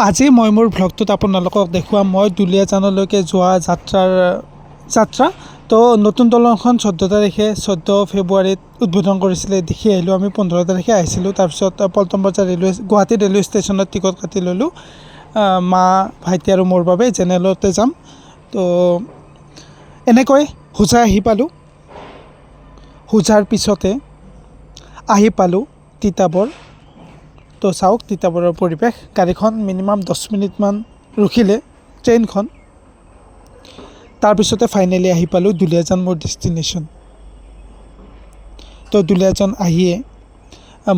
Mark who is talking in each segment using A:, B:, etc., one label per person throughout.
A: আজি মই মোৰ ভ্লগটোত আপোনালোকক দেখুৱাম মই দুলীয়াজানলৈকে যোৱা যাত্ৰা তো নতুন দলংখন 14 তাৰিখে 14 ফেব্ৰুৱাৰীত উদ্বোধন কৰিছিলে দেখি আহিলোঁ আমি 15 তাৰিখে আহিছিলোঁ তাৰপিছত পল্টন বজাৰ গুৱাহাটী ৰেলৱে ষ্টেচনত টিকট কাটি ল'লোঁ মা ভাইটি আৰু মোৰ বাবে জেনেৰেলতে যাম তো এনেকৈ হোজাই আহি পালোঁ হোজাৰ পিছতে আহি পালোঁ তিতাবৰ তো চাওক তিতাবৰৰ পৰিৱেশ গাড়ীখন মিনিমাম 10 মিনিটমান ৰখিলে ট্ৰেইনখন তাৰপিছতে ফাইনেলি আহি পালোঁ দুলীয়াজান মোৰ ডেষ্টিনেশ্যন তো দুলীয়াজান আহিয়ে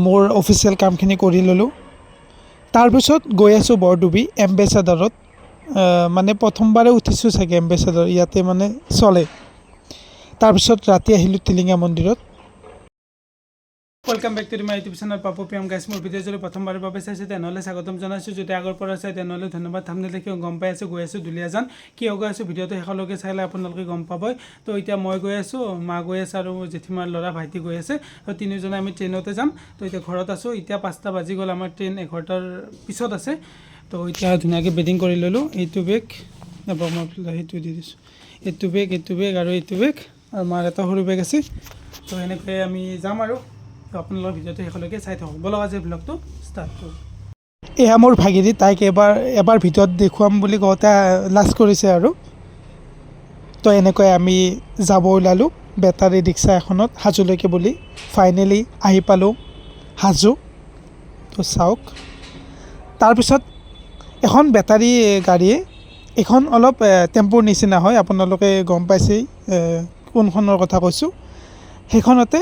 A: মোৰ অফিচিয়েল কামখিনি কৰি ল'লোঁ তাৰপিছত গৈ আছোঁ বৰডুবি এম্বেচাডাৰত মানে প্ৰথমবাৰে উঠিছোঁ চাগে এম্বেচাডাৰ ইয়াতে মানে চলে তাৰপিছত ৰাতি আহিলোঁ টিলিঙা মন্দিৰত welcome back to my YouTube channel Papu PM guys মোৰ ভিডিঅ' যদি প্ৰথমবাৰৰ বাবে চাইছে তেনেহ'লে স্বাগতম জনাইছোঁ যদি আগৰ পৰা চাই তেনেহ'লে ধন্যবাদ থামনেল দেখি গম পাই আছোঁ গৈ আছোঁ দুলীয়াজান কিয় গৈ আছোঁ ভিডিঅ'টো শেষলৈকে চাইলে আপোনালোকে গম পাবই তো এতিয়া মই গৈ আছোঁ মা গৈ আছে আৰু জেঠিমাৰ ল'ৰা ভাইটি গৈ আছে তো তিনিজনে আমি ট্ৰেইনতে যাম তো এতিয়া ঘৰত আছোঁ এতিয়া 5টা বাজি গ'ল আমাৰ ট্ৰেইন 11টাৰ পিছত আছে তো এতিয়া ধুনীয়াকৈ বেডিং কৰি ল'লোঁ এইটো বেগ নাপাওঁ মই সেইটো দি দিছোঁ এইটো বেগ আৰু এইটো বেগ আৰু মাৰ এটা সৰু বেগ আছে তো এনেকৈ আমি যাম আৰু তো আপোনালোকৰ ভিডিঅ'টো শেষলৈকে চাই থাকক বলক আজি ব্লগটো ষ্টাৰ্ট কৰোঁ এয়া মোৰ ভাগিনী তাইক এবাৰ ভিডিঅ'ত দেখুৱাম বুলি কওঁতে লাজ কৰিছে আৰু তো এনেকৈ আমি যাব ওলালোঁ বেটাৰী ৰিক্সা এখনত হাজোলৈকে বুলি ফাইনেলি আহি পালোঁ হাজো তো চাওক তাৰপিছত এখন বেটাৰী গাড়ীয়ে এখন অলপ টেম্পুৰ নিচিনা হয় আপোনালোকে গম পাইছেই কোনখনৰ কথা কৈছোঁ সেইখনতে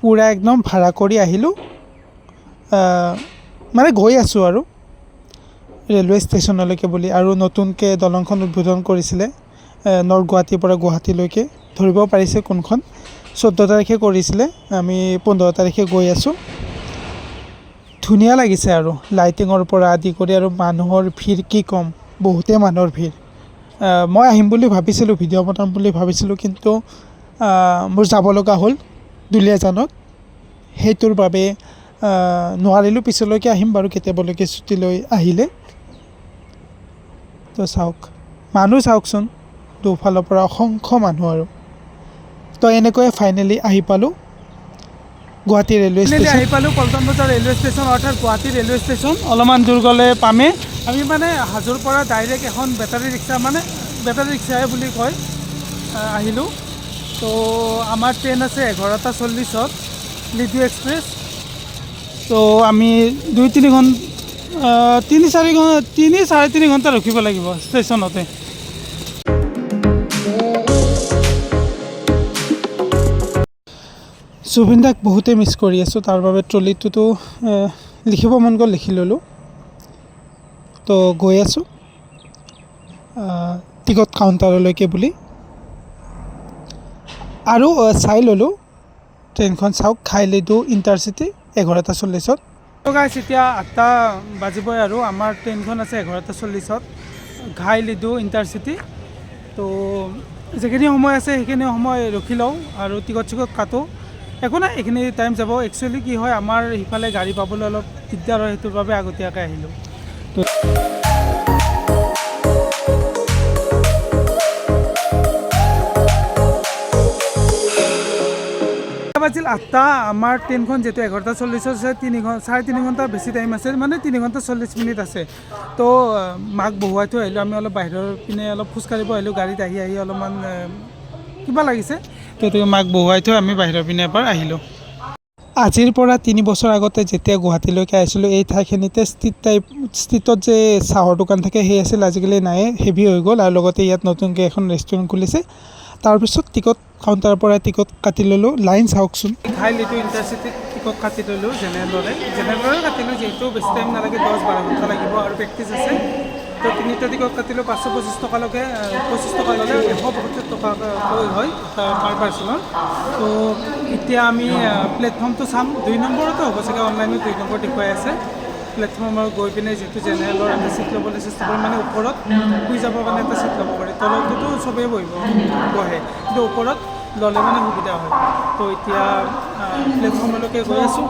A: পূৰা একদম ভাড়া কৰি আহিলোঁ মানে গৈ আছোঁ আৰু ৰেলৱে ষ্টেচনলৈকে বুলি আৰু নতুনকৈ দলংখন উদ্বোধন কৰিছিলে নৰ্থ গুৱাহাটীৰ পৰা গুৱাহাটীলৈকে ধৰিব পাৰিছে কোনখন 14 তাৰিখে কৰিছিলে আমি 15 তাৰিখে গৈ আছোঁ ধুনীয়া লাগিছে আৰু লাইটিঙৰ পৰা আদি কৰি আৰু মানুহৰ ভিৰ কি ক'ম বহুতেই মানুহৰ ভিৰ মই আহিম বুলি ভাবিছিলোঁ ভিডিঅ' বনাম বুলি ভাবিছিলোঁ কিন্তু মোৰ যাব লগা হ'ল দুলীয়াজানত সেইটোৰ বাবে নোৱাৰিলোঁ পিছলৈকে আহিম বাৰু কেতিয়াবালৈকে ছুটি লৈ আহিলে তো চাওক মানুহ চাওকচোন দুফালৰ পৰা অসংখ্য মানুহ আৰু তো এনেকৈয়ে ফাইনেলি আহি পালোঁ গুৱাহাটী ৰেলৱে ষ্টেচন আহি পালোঁ পল্টন বজাৰ ৰেলৱে ষ্টেচন অৰ্থাৎ গুৱাহাটী ৰেলৱে ষ্টেচন অলপমান দূৰ গ'লে পামেই আমি মানে হাজোৰ পৰা ডাইৰেক্ট এখন বেটাৰী ৰিক্সাই বুলি কয় আহিলোঁ তো আমাৰ ট্ৰেইন আছে 11:40 লিডু এক্সপ্ৰেছ তো আমি 3-4 ঘণ্টা ৰখিব লাগিব ষ্টেচনতে জুবিন দাক বহুতেই মিছ কৰি আছোঁ তাৰ বাবে ট্ৰলিটোতো লিখিব মন গ'ল লিখি ল'লোঁ তো গৈ আছোঁ টিকট কাউণ্টাৰলৈকে বুলি আৰু চাই ল'লোঁ ট্ৰেইনখন চাওক খাইলিডু ইণ্টাৰচিটি 11:40 গাইছ এতিয়া 8টা বাজিবই আৰু আমাৰ ট্ৰেইনখন আছে 11:40 ঘাইলিডু ইণ্টাৰচিটি তো যিখিনি সময় আছে সেইখিনি সময় ৰখি লওঁ আৰু টিকট কাটোঁ একো নাই এইখিনি টাইম যাব একচুৱেলি কি হয় আমাৰ সিফালে গাড়ী পাবলৈ অলপ দিগদাৰ হয় সেইটোৰ বাবে আগতীয়াকৈ আহিলোঁ তো বাজিল 8টা আমাৰ ট্ৰেইনখন যিহেতু 11:40 আছে 3.5 ঘণ্টা বেছি টাইম আছে মানে 3:40 আছে তো মাক বহুৱাই থৈ আহিলোঁ আমি অলপ বাহিৰৰ পিনে অলপ খোজকাঢ়িব আহিলোঁ গাড়ীত আহি অলপমান কিবা লাগিছে তো মাক বহুৱাই থৈ আমি বাহিৰৰ পিনে এবাৰ আহিলোঁ আজিৰ পৰা 3 বছৰ আগতে যেতিয়া গুৱাহাটীলৈকে আহিছিলোঁ এই ঠাইখিনিতে ষ্ট্ৰীটত যে চাহৰ দোকান থাকে সেই আছিল আজিকালি নাই হেভি হৈ গ'ল আৰু লগতে ইয়াত নতুনকৈ এখন ৰেষ্টুৰেণ্ট খুলিছে তাৰপিছত টিকট কাউণ্টাৰৰ পৰা টিকট কাটি ল'লোঁ লাইন চাওকচোন ঘাইলিডু ইণ্টাৰচিটিত টিকট কাটি ল'লোঁ জেনেৰেলৰে কাটিলোঁ যিহেতু বেছি টাইম নালাগে 10-12 ঘণ্টা লাগিব আৰু প্ৰেক্টিছ আছে তো 3টা টিকট কাটিলোঁ 525 টকালৈকে 25 টকা ল'লে 172 টকাকৈ হয় পাৰ পাৰ্চনৰ তো এতিয়া আমি প্লেটফৰ্মটো চাম 2 নম্বৰতে হ'ব চাগে অনলাইনত 2 নম্বৰ দেখুৱাই আছে প্লেটফৰ্মৰ গৈ পিনে যিহেতু জেনেৰেলৰ এটা ছিট ল'বলৈ চেষ্টা কৰিম মানে ওপৰত শুই যাবৰ কাৰণে এটা ছিট ল'ব পাৰি তলততো চবেই বহে কিন্তু ওপৰত ল'লে মানে সুবিধা হয় তো এতিয়া প্লেটফৰ্মলৈকে গৈ আছোঁ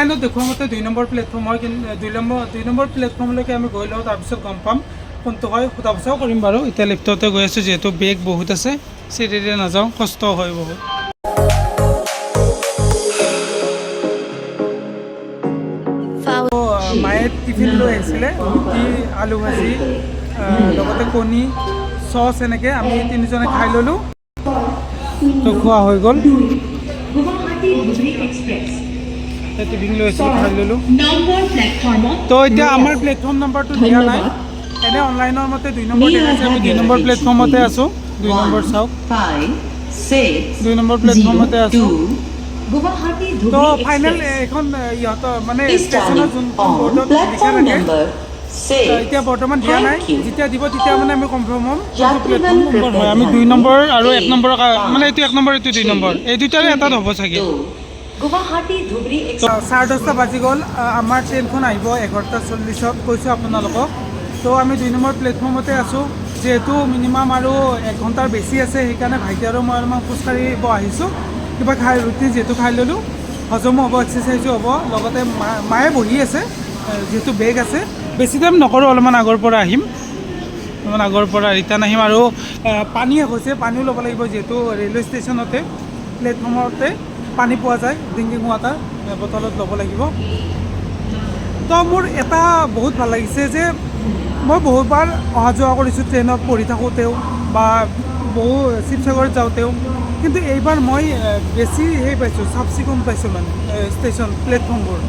A: অনলাইনত দেখুওৱা মতে 2 নম্বৰ প্লেটফৰ্ম হয়, কিন্তু 2 নম্বৰ প্লেটফৰ্মলৈকে আমি গৈ লওঁ, তাৰপিছত গম পাম কোনটো হয়। সোধা পোছাও কৰিম বাৰু। এতিয়া লিফ্টতে গৈ আছোঁ, যিহেতু বেগ বহুত আছে, চিৰিৰে নাযাওঁ, কষ্ট হয় বহুত। মায়ে টিফিন লৈ আহিছিলে, ৰুটি, আলু ভাজি, লগতে কণী, চচ, এনেকৈ আমি তিনিজনে খাই ল'লোঁ। তো খোৱা হৈ গ'ল। টিফিন লৈ আহিছিলোঁ, খাই ল'লোঁ। তো এতিয়া আমাৰ প্লেটফৰ্ম নম্বৰটো দিয়া নাই, এনে অনলাইনৰ মতে 2 নম্বৰ দেখাইছে। আমি 2 নম্বৰ প্লেটফৰ্মতে আছোঁ। 2 নম্বৰ চাওক, 2 নম্বৰ প্লেটফৰ্মতে আছোঁ। তো ফাইনেল এখন ইহঁতৰ মানে ষ্টেচনৰ যোনখন বৰ্ডত লিখা থাকে, এতিয়া বৰ্তমান দিয়া নাই। যেতিয়া দিব তেতিয়া মানে আমি কনফাৰ্ম হ'ম কোনটো প্লেটফৰ্ম নম্বৰ হয়। আমি 2 নম্বৰ আৰু 1 নম্বৰৰ মানে এইটো 1 নম্বৰ, এইটো 2 নম্বৰ, এই দুটাৰে এটাত হ'ব চাগে। 10:30 বাজি গ'ল। আমাৰ ট্ৰেইনখন আহিব 11:40-ত, কৈছোঁ আপোনালোকক। তো আমি 2 নম্বৰ প্লেটফৰ্মতে আছোঁ। যিহেতু মিনিমাম আৰু 1 ঘণ্টাৰ বেছি আছে, সেইকাৰণে ভাইটি আৰু মই অলপমান খোজকাঢ়িব আহিছোঁ। কিবা ৰুটি যিহেতু খাই ল'লোঁ, হজমো হ'ব, এক্সাৰচাইজো হ'ব। লগতে মায়ে বহি আছে, যিহেতু বেগ আছে। বেছি টাইম নকৰোঁ, অলপমান আগৰ পৰা আহিম, অলপমান আগৰ পৰা ৰিটাৰ্ণ আহিম। আৰু পানী হৈছে, পানীও ল'ব লাগিব, যিহেতু ৰেলৱে ষ্টেচনতে প্লেটফৰ্মতে পানী পোৱা যায়, ড্ৰিংকিং ৱাটাৰ বটলত ল'ব লাগিব। তো মোৰ এটা বহুত ভাল লাগিছে যে মই বহুতবাৰ অহা যোৱা কৰিছোঁ ট্ৰেইনত, পঢ়ি থাকোঁতেও বা শিৱসাগৰত যাওঁতেও, কিন্তু এইবাৰ মই বেছি পাইছোঁ, চাফ চিকুণ পাইছোঁ। মানে ষ্টেচন প্লেটফৰ্মবোৰ,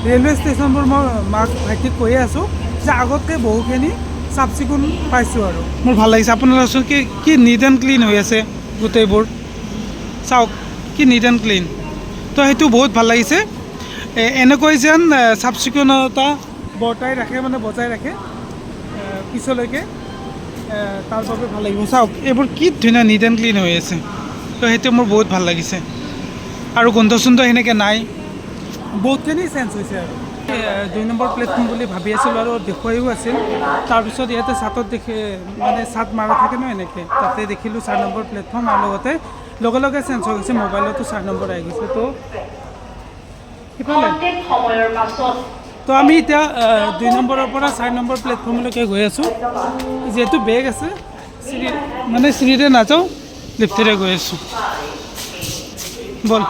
A: ৰেলৱে ষ্টেচনবোৰ মই মাক ভাইটিক কৈয়ে আছোঁ যে আগতকৈ বহুখিনি চাফ চিকুণ পাইছোঁ আৰু মোৰ ভাল লাগিছে। আপোনালোকে কি নিট এণ্ড ক্লিন হৈ আছে গোটেইবোৰ, চাওক কি নিট এণ্ড ক্লিন। তো সেইটো বহুত ভাল লাগিছে। এনেকৈ যেন চাফ চিকুণতা বজাই ৰাখে পিছলৈকে, তাৰ বাবে ভাল লাগিব। চাওক এইবোৰ কি ধুনীয়া নিট এণ্ড ক্লিন হৈ আছে। তো সেইটো মোৰ বহুত ভাল লাগিছে। আৰু গোন্ধ চোন্ধ সেনেকৈ নাই, বহুতখিনি চেঞ্জ হৈছে। আৰু 2 নম্বৰ প্লেটফৰ্ম বুলি ভাবি আছিলোঁ আৰু দেখুৱাইও আছিল। তাৰপিছত ইয়াতে চাটত মানে চাট মাৰা থাকে ন, এনেকৈ তাতে দেখিলোঁ 4 নম্বৰ প্লেটফৰ্ম, আৰু লগতে লগে লগে চেঞ্জ হৈ গৈছে, মোবাইলতো 4 নম্বৰ আহি গৈছে। তো তো আমি এতিয়া 2 নম্বৰৰ পৰা 4 নম্বৰ প্লেটফৰ্মলৈকে গৈ আছোঁ। যিহেতু বেগ আছে, চিৰিৰে নাযাওঁ, লিফ্টেৰে গৈ আছোঁ। বল।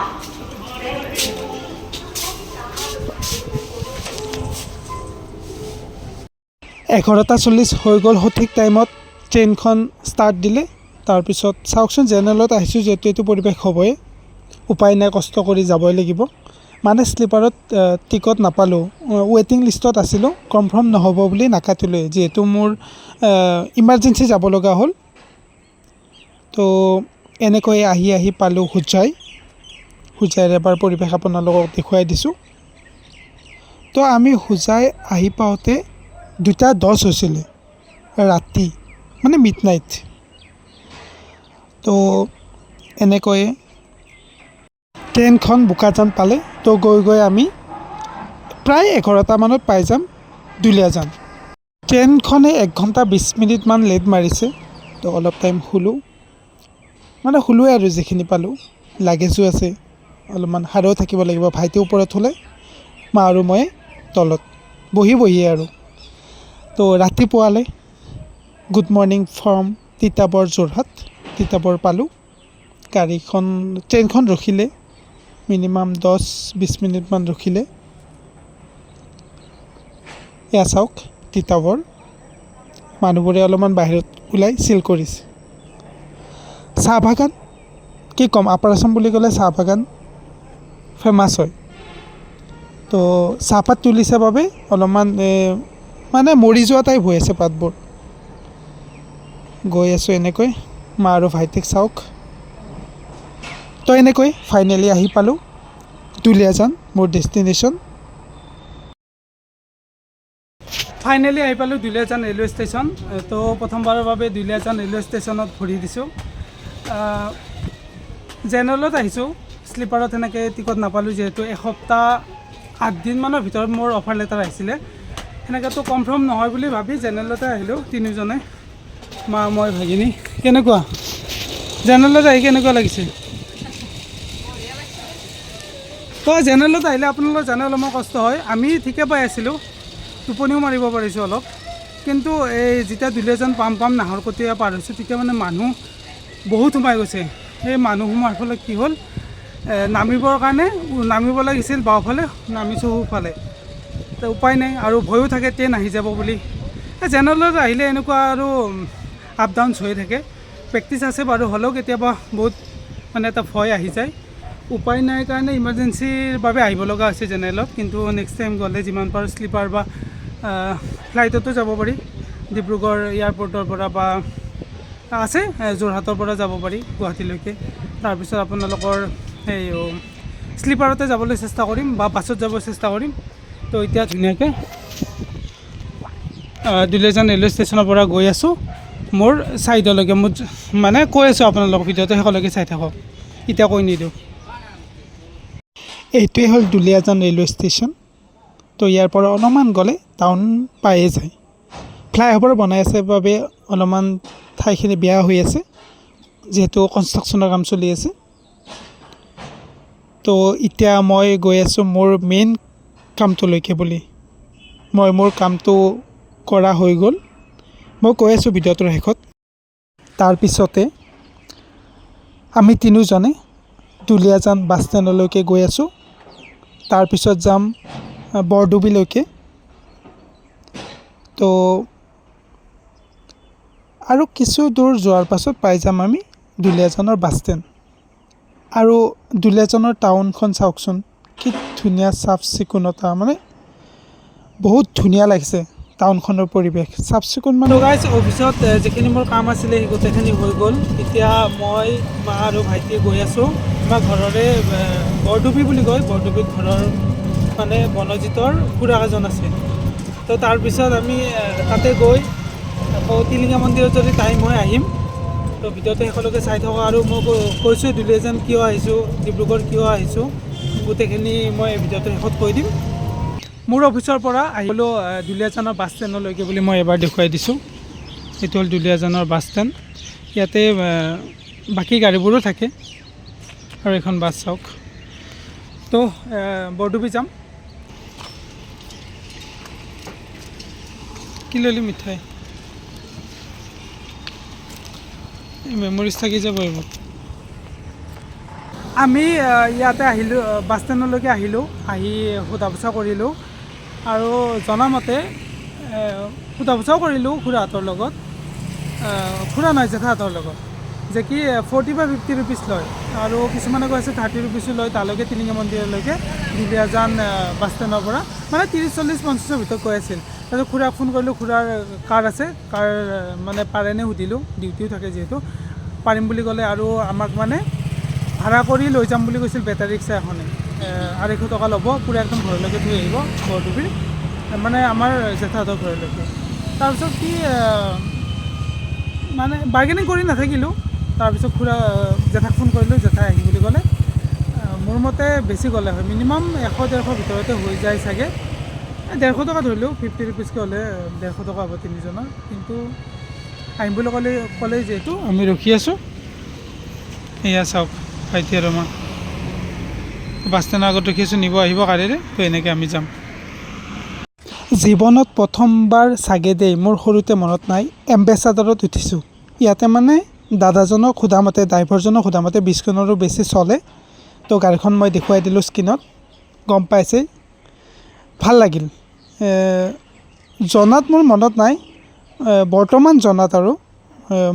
A: 11:40 হৈ গ'ল, সঠিক টাইমত ট্ৰেইনখন ষ্টাৰ্ট দিলে। তাৰপিছত চাওকচোন, জেনেৰেলত আহিছোঁ যিহেতু এইটো পৰিৱেশ হ'বই, উপায় নাই, কষ্ট কৰি যাবই লাগিব। মানে শ্লিপাৰত টিকট নাপালোঁ, ৱেইটিং লিষ্টত আছিলোঁ, কনফাৰ্ম নহ'ব বুলি নাকাটিলোঁ, যিহেতু মোৰ ইমাৰ্জেঞ্চি যাব লগা হ'ল। তো এনেকৈ আহি পালোঁ হোজাইৰ এবাৰ পৰিৱেশ আপোনালোকক দেখুৱাই দিছোঁ। তো আমি হোজাই আহি পাওঁতে 2:10 হৈছিলে ৰাতি, মানে মিড নাইট। তো এনেকৈয়ে ট্ৰেইনখন বোকাজান পালে। তো গৈ আমি প্ৰায় 11টামানত পাই যাম দুলীয়াজান। ট্ৰেইনখনে 1 ঘণ্টা 20 মিনিটমান লেট মাৰিছে। তো অলপ টাইম শুলোঁৱে আৰু যিখিনি পালোঁ। লাগেজো আছে, অলপমান সাৰেও থাকিব লাগিব। ভাইটি ওপৰত শুলে, মা আৰু মই তলত বহিয়ে আৰু। তো ৰাতিপুৱালে good morning from Titabar Jorhat. Titabar পালোঁ। ট্ৰেইনখন ৰখিলে, মিনিমাম 10-20 মিনিটমান ৰখিলে। এয়া চাওক তিতাবৰ, মানুহবোৰে অলপমান বাহিৰত ওলাই চিল কৰিছে। চাহ বাগান কি ক'ম, আপাৰ আছাম বুলি ক'লে চাহ বাগান ফেমাছ হয়। তো চাহপাত তুলিছে বাবে অলপমান মানে মৰি যোৱা টাইপ হৈ আছে পাতবোৰ। গৈ আছোঁ এনেকৈ, মা আৰু ভাইটিক চাওক। তো এনেকৈ ফাইনেলি আহি পালোঁ দুলীয়াজান, মোৰ ডেষ্টিনেশ্যন। ফাইনেলি আহি পালোঁ দুলীয়াজান ৰেলৱে ষ্টেচন। তো প্ৰথমবাৰৰ বাবে দুলীয়াজান ৰেলৱে ষ্টেচনত ভৰি দিছোঁ। জেনেৰেলত আহিছোঁ, শ্লিপাৰত সেনেকৈ টিকট নাপালোঁ, যিহেতু 1 সপ্তাহ 8 দিনমানৰ ভিতৰত মোৰ অফাৰ লেটাৰ আহিছিলে। সেনেকৈতো কনফাৰ্ম নহয় বুলি ভাবি জেনেৰেলতে আহিলোঁ, তিনিজনে, মা, মই, ভাগিনী। কেনেকুৱা জেনেৰেলত আহি কেনেকুৱা লাগিছে? তো জেনেৰেলত আহিলে আপোনালোকে জানে অলপমান কষ্ট হয়। আমি ঠিকে পাই আছিলোঁ, টোপনিও মাৰিব পাৰিছোঁ অলপ, কিন্তু এই যেতিয়া দুলীয়াজান পাম নাহৰকটীয়া পাৰ হৈছোঁ তেতিয়া মানে মানুহ বহুত সোমাই গৈছে। সেই মানুহ সোমোৱাৰ ফলত কি হ'ল, নামিবৰ কাৰণে নামিব লাগিছিল বাওঁফালে, নামিছোঁ সোঁফালে। তো উপায় নাই, আৰু ভয়ো থাকে ট্ৰেইন আহি যাব বুলি। জেনেৰেলত আহিলে এনেকুৱা আৰু আপ ডাউনছ হৈ থাকে। প্ৰেক্টিচ আছে বাৰু, হ'লেও কেতিয়াবা বহুত মানে এটা ভয় আহি যায়। উপায় নাই কাৰণে ইমাৰ্জেঞ্চিৰ বাবে আহিব লগা হৈছে জেনেৰেলত। কিন্তু নেক্সট টাইম গ'লে যিমান পাৰোঁ শ্লিপাৰ বা ফ্লাইটতো যাব পাৰি, ডিব্ৰুগড় এয়াৰপৰ্টৰ পৰা বা আছে যোৰহাটৰ পৰা যাব পাৰি গুৱাহাটীলৈকে। তাৰপিছত আপোনালোকৰ সেই শ্লিপাৰতে যাবলৈ চেষ্টা কৰিম বা বাছত যাব চেষ্টা কৰিম। তো এতিয়া ধুনীয়াকৈ দুলীয়াজান ৰেলৱে ষ্টেচনৰ পৰা গৈ আছোঁ মোৰ ছাইডলৈকে। মোৰ মানে কৈ আছোঁ আপোনালোকক ভিডিঅ'টো শেষলৈকে চাই থাকক, এতিয়া কৈ নিদিওঁ। এইটোৱে হ'ল দুলীয়াজান ৰেলৱে ষ্টেচন। তো ইয়াৰ পৰা অলপমান গ'লে টাউন পায়ে যায়। ফ্লাইঅভাৰ বনাই আছে বাবে অলপমান ঠাইখিনি বেয়া হৈ আছে, যিহেতু কনষ্ট্ৰাকশ্যনৰ কাম চলি আছে। তো এতিয়া মই গৈ আছোঁ মোৰ মেইন কামটোলৈকে বুলি। মই মোৰ কামটো কৰা হৈ গ'ল, মই কৈ আছোঁ ভিডিঅ'টোৰ শেষত। তাৰপিছতে আমি তিনিওজনে দুলীয়াজান বাছ ষ্টেণ্ডলৈকে গৈ আছোঁ। তাৰপিছত যাম বৰডুবিলৈকে। তো আৰু কিছু দূৰ যোৱাৰ পাছত পাই যাম আমি দুলীয়াজানৰ বাছ ষ্টেণ্ড। আৰু দুলীয়াজানৰ টাউনখন চাওকচোন, কি ধুনীয়া চাফ চিকুণতা, মানে বহুত ধুনীয়া লাগিছে টাউনখনৰ পৰিৱেশ, চাফ চিকুণ। মানে গাইজ অফিচত যিখিনি মোৰ কাম আছিলে সেই গোটেইখিনি হৈ গ'ল। এতিয়া মই, মা আৰু ভাইটি গৈ আছোঁ আমাৰ ঘৰৰে বৰডুবি বুলি কয়, বৰডুবিত ঘৰৰ মানে বনজিতৰ খুড়া এজন আছে। তো তাৰপিছত আমি তাতে গৈ আকৌ টিলিঙা মন্দিৰত যদি টাইম হয় আহিম। তো ভিডিঅ'টো শেষলৈকে চাই থকা। আৰু মই কৈছোঁ দুলীয়াজান কিয় আহিছোঁ, ডিব্ৰুগড় কিয় আহিছোঁ, গোটেইখিনি মই ভিডিঅ'টো শেষত কৈ দিম। মোৰ অফিচৰ পৰা আহিলোঁ দুলীয়াজানৰ বাছ ষ্টেণ্ডলৈকে বুলি মই এবাৰ দেখুৱাই দিছোঁ। এইটো হ'ল দুলীয়াজানৰ বাছ ষ্টেণ্ড। ইয়াতে বাকী গাড়ীবোৰো থাকে, আৰু এখন বাছ চাওক। তো বৰডুবি যাম। কি ল'লি মিঠাই? মেমৰিজ থাকি যাব এইবোৰ। আমি ইয়াতে আহিলোঁ, বাছ ষ্টেণ্ডলৈকে আহিলোঁ। আহি সোধা পোছা কৰিলোঁ, আৰু জনামতে সোধা পোছাও কৰিলোঁ খুড়াহঁতৰ লগত, খুড়া নহয় জেঠাহঁতৰ লগত, যে কি 40 বা 50 ৰুপিজ লয়, আৰু কিছুমানে কৈ আছে 30 ৰুপিজো লয় তালৈকে, টিলিঙা মন্দিৰলৈকে দুলীয়াজান বাছ ষ্টেণ্ডৰ পৰা। মানে 30, 40, 50ৰ ভিতৰত কৈ আছিল। তাৰপিছত খুড়াক ফোন কৰিলোঁ, খুড়াৰ কাৰ আছে, কাৰ মানে পাৰেনে সুধিলোঁ, ডিউটিও থাকে যিহেতু। পাৰিম বুলি ক'লে, আৰু আমাক মানে ভাড়া কৰি লৈ যাম বুলি কৈছিল বেটাৰী ৰিক্সা এখনে। 250 টকা ল'ব, পূৰা একদম ঘৰলৈকে থৈ আহিব বৰডুবিৰ, মানে আমাৰ জেঠাহঁতৰ ঘৰলৈকে। তাৰপিছত কি মানে বাৰ্গেনিং কৰি নাথাকিলোঁ। তাৰপিছত খুড়া জেঠাক ফোন কৰিলোঁ, জেঠাই আহিম বুলি ক'লে। মোৰ মতে বেছি গ'লে হয়, মিনিমাম 100-150 ভিতৰতে হৈ যায় চাগে। 150 টকা ধৰিলোঁ, 50 ৰুপিজকৈ হ'লে 150 টকা হ'ব তিনিজনৰ। কিন্তু আহিম বুলি ক'লেই যিহেতু আমি ৰখি আছোঁ। এয়া চাওক ভাইটি আৰু মা বাছ ষ্টেণ্ডৰ আগত ৰখি আছোঁ, নিব আহিব গাড়ীৰে। তো এনেকৈ আমি যাম। জীৱনত প্ৰথমবাৰ চাগে দেই, মোৰ সৰুতে মনত নাই, এম্বেচাডাৰত উঠিছোঁ। ইয়াতে মানে দাদাজনক সোধামতে, ড্ৰাইভাৰজনক সোধামতে 20খনৰো বেছি চলে। তো গাড়ীখন মই দেখুৱাই দিলোঁ স্ক্ৰীণত, গম পাইছে। ভাল লাগিল। জনাত মোৰ মনত নাই, বৰ্তমান জনাত আৰু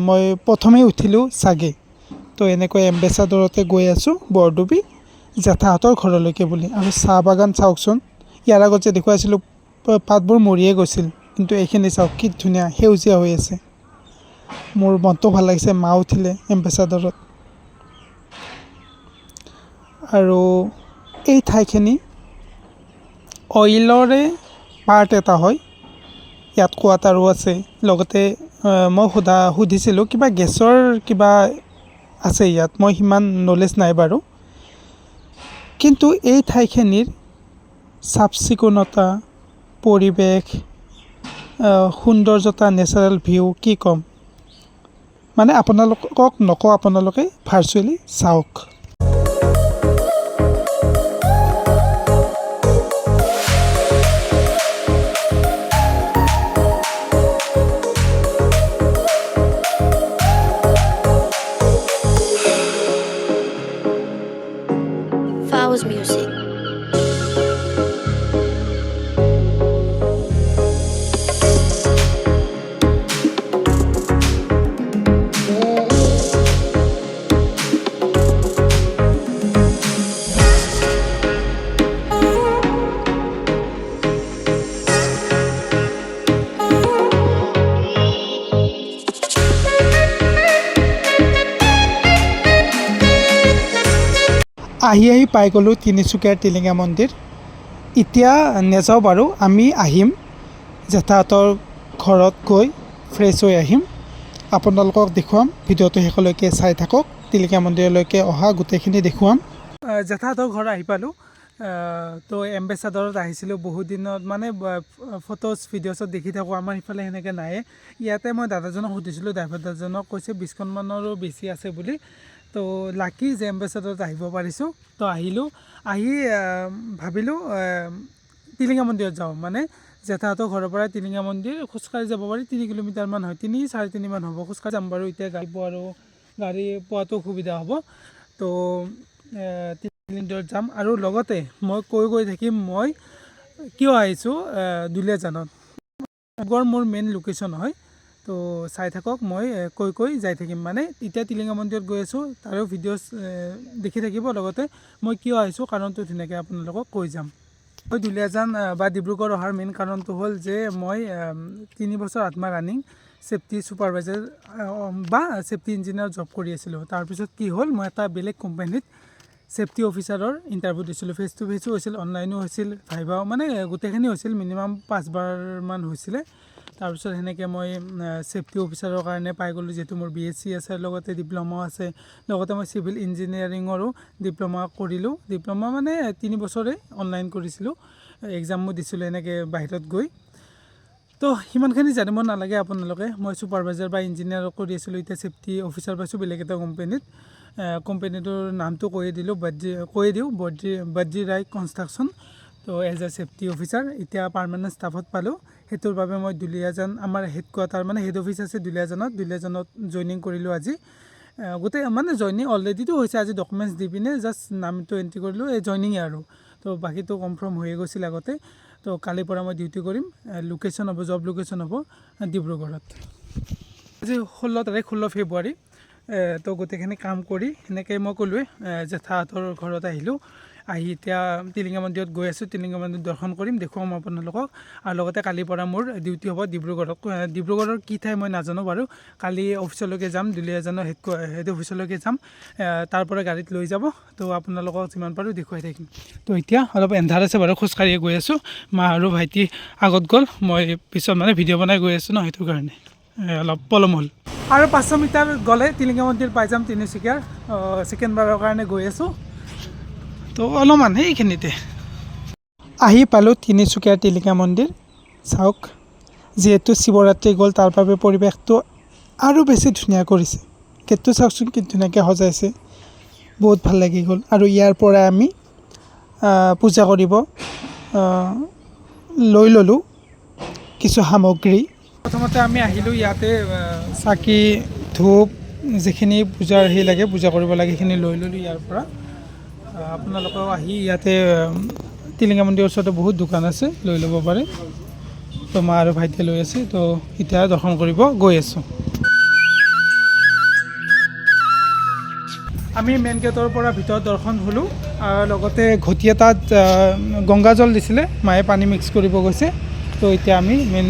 A: মই প্ৰথমেই উঠিলোঁ চাগে। তো এনেকৈ এম্বেচাডৰতে গৈ আছোঁ বৰডুবি জেঠাহঁতৰ ঘৰলৈকে বুলি। আৰু চাহ বাগান চাওকচোন, ইয়াৰ আগত যে দেখুৱাইছিলোঁ পাতবোৰ মৰিয়ে গৈছিল, কিন্তু এইখিনি চাওক কি ধুনীয়া সেউজীয়া হৈ আছে। মোৰ মনটো ভাল লাগিছে, মা উঠিলে এম্বেচাডৰত। আৰু এই ঠাইখিনি অইলৰে পাৰ্ট এটা হয়। ইয়াত কোৱাটাৰো আছে, লগতে মই সুধিছিলোঁ কিবা গেছৰ কিবা আছে ইয়াত, মই সিমান নলেজ নাই বাৰু। কিন্তু এই ঠাইখিনিৰ চাফ চিকুণতা, পৰিৱেশ, সৌন্দৰ্যতা, নেচাৰেল ভিউ কি ক'ম, মানে আপোনালোকক নকওঁ, আপোনালোকে ভাৰ্চুৱেলি চাওক।
B: Flowers music.
A: আহি পাই গ'লোঁ তিনিচুকীয়াৰ টিলিঙা মন্দিৰ। এতিয়া নাযাওঁ বাৰু, আমি আহিম জেঠাহঁতৰ ঘৰত গৈ ফ্ৰেছ হৈ আহিম। আপোনালোকক দেখুৱাম, ভিডিঅ'টো শেষলৈকে চাই থাকক। টিলিঙা মন্দিৰলৈকে অহা গোটেইখিনি দেখুৱাম। জেঠাহঁতৰ ঘৰ আহি পালোঁ। তো এম্বেচাডৰত আহিছিলোঁ বহুত দিনত, মানে ফটোজ ভিডিঅ'ছত দেখি থাকোঁ। আমাৰ ইফালে সেনেকৈ নায়ে। ইয়াতে মই দাদাজনক সুধিছিলোঁ, ড্ৰাইভাৰ দাদাজনক, কৈছে 20খনমানৰো বেছি আছে বুলি। তো লাকি যে এম্বেচাডৰত আহিব পাৰিছোঁ। তো আহিলোঁ, আহি ভাবিলোঁ টিলিঙা মন্দিৰত যাওঁ। মানে জেঠাহঁতৰ ঘৰৰ পৰা টিলিঙা মন্দিৰ খোজকাঢ়ি যাব পাৰি, 3 কিলোমিটাৰমান হয়, 3-3.5 হ'ব। খোজকাঢ়ি যাম বাৰু, এতিয়া গাড়ী পোৱাটো অসুবিধা হ'ব। তো টিলিঙা মন্দিৰত যাম। আৰু লগতে মই কৈ থাকিম মই কিয় আহিছোঁ দুলীয়াজানত। মোৰ মেইন লোকেশ্যন হয়। তো চাই থাকক, মই কৈ যাই থাকিম। মানে এতিয়া টিলিঙা মন্দিৰত গৈ আছোঁ, তাৰো ভিডিঅ'ছ দেখি থাকিব। লগতে মই কিয় আহিছোঁ কাৰণটো ধুনীয়াকৈ আপোনালোকক কৈ যাম। মই দুলীয়াজান বা ডিব্ৰুগড় অহাৰ মেইন কাৰণটো হ'ল যে মই 3 বছৰ আত্মা ৰানিং ছেফটি ছুপাৰভাইজাৰ বা ছেফটি ইঞ্জিনিয়াৰ জব কৰি আছিলোঁ। তাৰপিছত কি হ'ল, মই এটা বেলেগ কোম্পানীত ছেফটি অফিচাৰৰ ইণ্টাৰভিউ দিছিলোঁ। ফেচ টু ফেচো হৈছিল, অনলাইনো হৈছিল, ভাইভাও, মানে গোটেইখিনি হৈছিল। মিনিমাম 5বাৰমান হৈছিলে। তাৰপিছত সেনেকৈ মই ছেফটি অফিচাৰৰ কাৰণে পাই গ'লোঁ, যিহেতু মোৰ BSc আছে, লগতে ডিপ্ল'মাও আছে। লগতে মই চিভিল ইঞ্জিনিয়াৰিঙৰো ডিপ্ল'মা কৰিলোঁ। ডিপ্ল'মা মানে 3 বছৰে অনলাইন কৰিছিলোঁ, এক্সামো দিছিলোঁ এনেকৈ বাহিৰত গৈ। তো সিমানখিনি জানিব নালাগে আপোনালোকে। মই ছুপাৰভাইজাৰ বা ইঞ্জিনিয়াৰ কৰি আছিলোঁ, এতিয়া ছেফটি অফিচাৰ পাইছোঁ বেলেগ এটা কোম্পানীত। কোম্পানীটোৰ নামটো কৈয়ে দিওঁ, বদ্ৰী ৰায় কনষ্ট্ৰাকশ্যন। তো এজ এ ছেফটি অফিচাৰ এতিয়া পাৰ্মানেণ্ট ষ্টাফত পালোঁ। সেইটোৰ বাবে মই দুলীয়াজান, আমাৰ হেডকোৱাৰ্টাৰ মানে হেড অফিচ আছে দুলীয়াজানত জইনিং কৰিলোঁ আজি। গোটেই মানে জইনিং অলৰেডিটো হৈছে, আজি ডকুমেণ্টছ দি পিনে জাষ্ট নামটো এণ্ট্ৰি কৰিলোঁ, এই জইনিঙে আৰু। তো বাকীটো কনফাৰ্ম হৈয়ে গৈছিল আগতে। তো কালিৰ পৰা মই ডিউটি কৰিম। লোকেশ্যন হ'ব, জব লোকেশ্যন হ'ব ডিব্ৰুগড়ত। আজি 16 ফেব্ৰুৱাৰী। তো গোটেইখিনি কাম কৰি সেনেকৈ মই ক'লোৱে জেঠাহঁতৰ ঘৰত আহিলোঁ। আহি এতিয়া টিলিঙা মন্দিৰত গৈ আছোঁ। টিলিঙা মন্দিৰ দৰ্শন কৰিম, দেখুৱাম আপোনালোকক। আৰু লগতে কালিৰ পৰা মোৰ ডিউটি হ'ব ডিব্ৰুগড়ত। ডিব্ৰুগড়ৰ কি ঠাই মই নাজানো বাৰু। কালি অফিচলৈকে যাম, দুলীয়াজানৰ হেড অফিচলৈকে যাম। তাৰ পৰা গাড়ীত লৈ যাব। তো আপোনালোকক যিমান পাৰোঁ দেখুৱাই থাকিম। তো এতিয়া অলপ এন্ধাৰ আছে বাৰু, খোজকাঢ়িয়ে গৈ আছোঁ। মা আৰু ভাইটি আগত গ'ল, মই পিছত মানে ভিডিঅ' বনাই গৈ আছোঁ ন, সেইটো কাৰণে অলপ পলম হ'ল। আৰু 500 মিটাৰ গ'লে টিলিঙা মন্দিৰ পাই যাম তিনিচুকীয়াৰ। ছেকেণ্ডবাৰৰ কাৰণে গৈ আছোঁ। তো অলপমান সেইখিনিতে আহি পালোঁ তিনিচুকীয়াৰ টিলিঙা মন্দিৰ। চাওক, যিহেতু শিৱৰাত্ৰি গ'ল, তাৰ বাবে পৰিৱেশটো আৰু বেছি ধুনীয়া কৰিছে। গেটটো চাওকচোন কি ধুনীয়াকৈ সজাইছে, বহুত ভাল লাগি গ'ল। আৰু ইয়াৰ পৰা আমি পূজা কৰিব লৈ ল'লোঁ কিছু সামগ্ৰী। প্ৰথমতে আমি আহিলোঁ ইয়াতে, চাকি ধূপ যিখিনি পূজাৰ লাগে, পূজা কৰিব লাগে, সেইখিনি লৈ ল'লোঁ ইয়াৰ পৰা। আপোনালোকেও আহি ইয়াতে টিলিঙা মন্দিৰৰ ওচৰতে বহুত দোকান আছে, লৈ ল'ব পাৰে। তো মা আৰু ভাইটিয়ে লৈ আছে। তো এতিয়া দৰ্শন কৰিব গৈ আছোঁ। আমি মেইন গেটৰ পৰা ভিতৰত দৰ্শন হ'লোঁ। লগতে ঘটি এটাত গংগাজল দিছিলে, মায়ে পানী মিক্স কৰিব গৈছে। তো এতিয়া আমি মেইন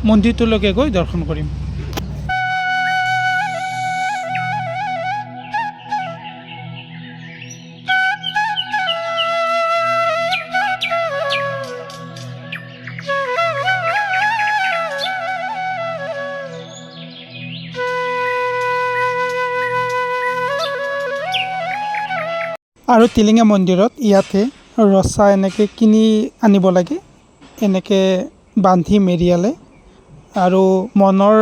A: মন্দিৰটোলৈকে গৈ দৰ্শন কৰিম। আৰু টিলিঙা মন্দিৰত ইয়াতে ৰচা এনেকৈ কিনি আনিব লাগে, এনেকৈ বান্ধি মেৰিয়ালে। আৰু মনৰ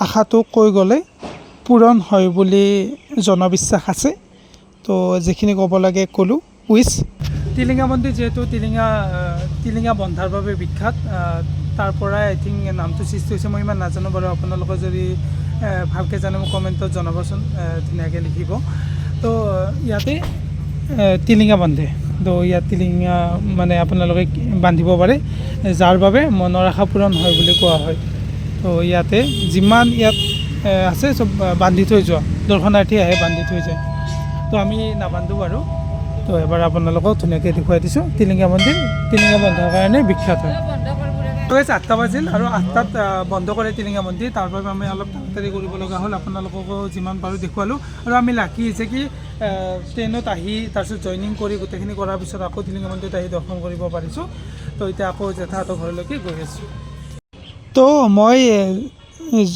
A: আশাটো কৈ গ'লে পূৰণ হয় বুলি জনবিশ্বাস আছে। তো যিখিনি ক'ব লাগে ক'লোঁ, উইচ। টিলিঙা মন্দিৰ যিহেতু টিলিঙা বন্ধাৰ বাবে বিখ্যাত, তাৰ পৰাই আই থিংক নামটো সৃষ্টি হৈছে। মই ইমান নাজানো বাৰু, আপোনালোকে যদি ভালকৈ জানে মোক কমেণ্টত জনাবচোন, ধুনীয়াকৈ লিখিব। তো ইয়াতে টিলিঙা বান্ধে। তো ইয়াত টিলিঙা মানে আপোনালোকে বান্ধিব পাৰে, যাৰ বাবে মনৰ আশা পূৰণ হয় বুলি কোৱা হয়। তো ইয়াতে যিমান ইয়াত আছে চব বান্ধি থৈ যোৱা, দৰ্শনাৰ্থী আহে বান্ধি থৈ যায়। তো আমি নাবান্ধোঁ বাৰু। তো এবাৰ আপোনালোকক ধুনীয়াকৈ দেখুৱাই দিছোঁ। টিলিঙা মন্দিৰ টিলিঙা বন্ধাৰ কাৰণে বিখ্যাত হয়। তো 8টা বাজিল আৰু 8টাত বন্ধ কৰে টিলিঙা মন্দিৰ। তাৰ বাবে আমি অলপ তাড়াতাড়ি কৰিব লগা হ'ল। আপোনালোককো যিমান পাৰোঁ দেখুৱালোঁ। আৰু আমি লাকি হৈছে কি ট্ৰেইনত আহি তাৰপিছত জইনিং কৰি গোটেইখিনি কৰাৰ পিছত আকৌ টিলিঙা মন্দিৰত আহি দৰ্শন কৰিব পাৰিছোঁ। তো এতিয়া আকৌ জেঠাহঁতৰ ঘৰলৈকে গৈ আছোঁ। তো মই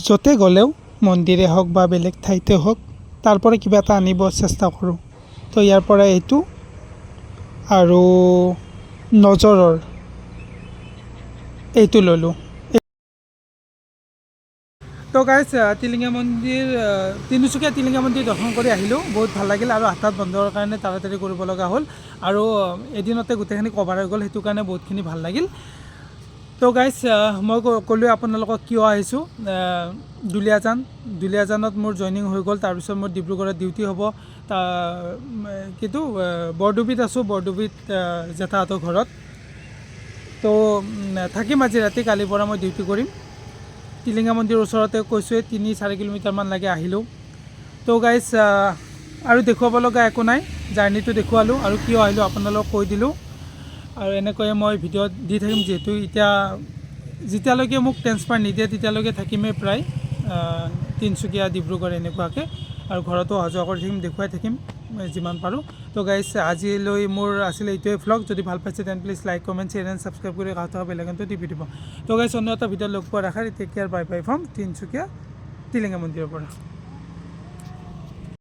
A: য'তে গ'লেও মন্দিৰে হওক বা বেলেগ ঠাইতে হওক তাৰ পৰা কিবা এটা আনিব চেষ্টা কৰোঁ। তো ইয়াৰ পৰা এইটো আৰু নজৰৰ এইটো ল'লোঁ। তো গাইজ টিলিঙা মন্দিৰ তিনিচুকীয়া টিলিঙা মন্দিৰ দৰ্শন কৰি আহিলোঁ। বহুত ভাল লাগিল আৰু 8টাত বন্ধ হোৱাৰ কাৰণে তাড়াতাড়ি কৰিব লগা হ'ল। আৰু এদিনতে গোটেইখিনি কভাৰ হৈ গ'ল, সেইটো কাৰণে বহুতখিনি ভাল লাগিল। তো গাইজ মই ক'লোৱে আপোনালোকক কিয় আহিছোঁ। দুলীয়াজানত মোৰ জইনিং হৈ গ'ল। তাৰপিছত মোৰ ডিব্ৰুগড়ত ডিউটি হ'ব। কিন্তু বৰডুবিত আছোঁ, বৰডুবিত জেঠাহঁতৰ ঘৰত। তো থাকিম আজি ৰাতি, কালিৰ পৰা মই ডিউটি কৰিম। টিলিঙা মন্দিৰৰ ওচৰতে কৈছোঁৱে 3-4 কিলোমিটাৰমান লাগে আহিলোঁ। তো গাইজ আৰু দেখুৱাব লগা একো নাই, জাৰ্ণিটো দেখুৱালোঁ আৰু কিয় আহিলোঁ আপোনালোকক কৈ দিলোঁ। আৰু এনেকৈয়ে মই ভিডিঅ' দি থাকিম, যিহেতু যেতিয়ালৈকে মোক ট্ৰেন্সফাৰ নিদিয়ে তেতিয়ালৈকে থাকিমেই প্ৰায় তিনিচুকীয়া ডিব্ৰুগড় এনেকুৱাকৈ। আৰু ঘৰতো অহা যোৱা কৰি থাকিম, দেখুৱাই থাকিম যিমান পাৰোঁ। তো গাইজ আজিলৈ মোৰ আছিলে এইটোৱে ভ্লগ। যদি ভাল পাইছে then please like, comment, share and subscribe কৰি কাষত থকা বেল আইকনটো টিপি দিব। তো গাইজ অন্য এটা ভিডিঅ' লগ পোৱাৰ আশাৰে take care, bye bye from Tinsukia Tilinga মন্দিৰৰ পৰা।